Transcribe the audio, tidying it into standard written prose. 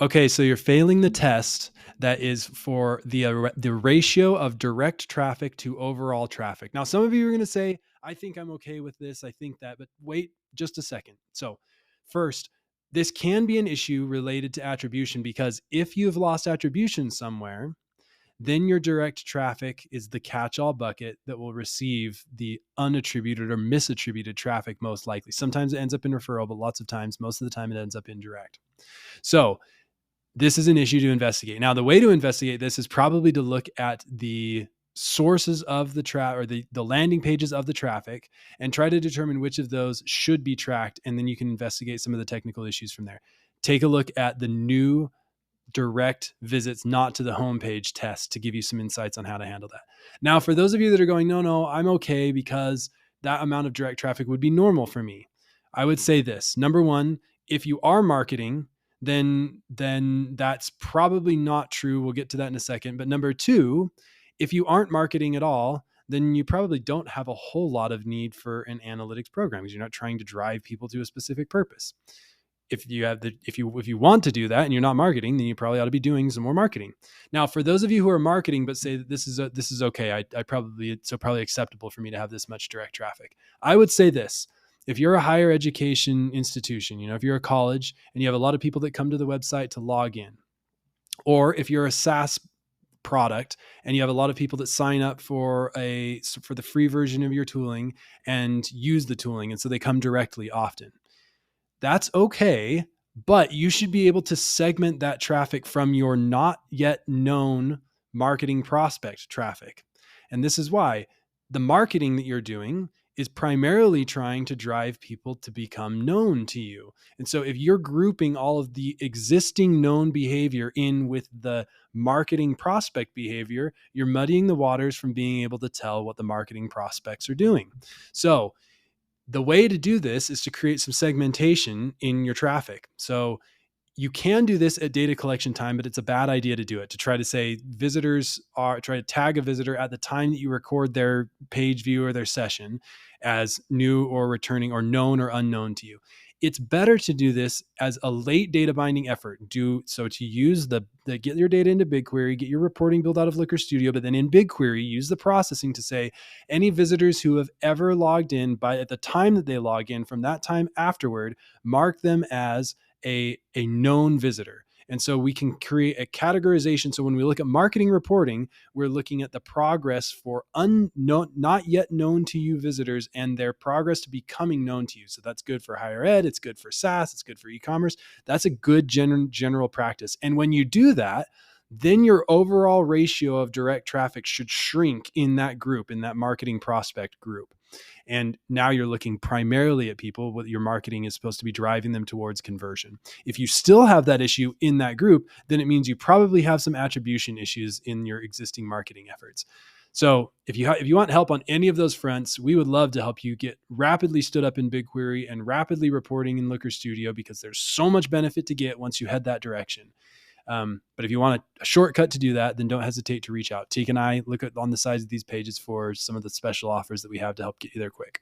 Okay, so you're failing the test that is for the ratio of direct traffic to overall traffic. Now, some of you are going to say, "I think I'm okay with this. I think that," but wait just a second. So, first, this can be an issue related to attribution because if you've lost attribution somewhere, then your direct traffic is the catch-all bucket that will receive the unattributed or misattributed traffic most likely. Sometimes it ends up in referral, but lots of times, most of the time, it ends up in direct. So, this is an issue to investigate. Now, the way to investigate this is probably to look at the sources of the or the landing pages of the traffic and try to determine which of those should be tracked. And then you can investigate some of the technical issues from there. Take a look at the new direct visits not to the homepage test to give you some insights on how to handle that. Now, for those of you that are going, no, I'm okay because that amount of direct traffic would be normal for me, I would say this. Number one, if you are marketing, then that's probably not true. We'll get to that in a second. But number two, if you aren't marketing at all, then you probably don't have a whole lot of need for an analytics program because you're not trying to drive people to a specific purpose. If you want to do that and you're not marketing, then you probably ought to be doing some more marketing. Now, for those of you who are marketing but say that this is okay, it's probably acceptable for me to have this much direct traffic, I would say this. If you're a higher education institution, if you're a college and you have a lot of people that come to the website to log in, or if you're a SaaS product and you have a lot of people that sign up for the free version of your tooling and use the tooling, and so they come directly often, that's okay, but you should be able to segment that traffic from your not yet known marketing prospect traffic. And this is why the marketing that you're doing is primarily trying to drive people to become known to you. And so if you're grouping all of the existing known behavior in with the marketing prospect behavior, you're muddying the waters from being able to tell what the marketing prospects are doing. So the way to do this is to create some segmentation in your traffic. So you can do this at data collection time, but it's a bad idea to do it, to try to say try to tag a visitor at the time that you record their page view or their session as new or returning or known or unknown to you. It's better to do this as a late data binding effort. To use get your data into BigQuery, get your reporting built out of Looker Studio, but then in BigQuery, use the processing to say any visitors who have ever logged in at the time that they log in, from that time afterward, mark them as a known visitor. And so we can create a categorization. So when we look at marketing reporting, we're looking at the progress for not yet known to you visitors and their progress to becoming known to you. So that's good for higher ed. It's good for SaaS. It's good for e-commerce. That's a good general practice. And when you do that, then your overall ratio of direct traffic should shrink in that group, in that marketing prospect group. And now you're looking primarily at people, what your marketing is supposed to be driving them towards conversion. If you still have that issue in that group, then it means you probably have some attribution issues in your existing marketing efforts. So if you want help on any of those fronts, we would love to help you get rapidly stood up in BigQuery and rapidly reporting in Looker Studio, because there's so much benefit to get once you head that direction. But if you want a shortcut to do that, then don't hesitate to reach out. Teek and I look on the sides of these pages for some of the special offers that we have to help get you there quick.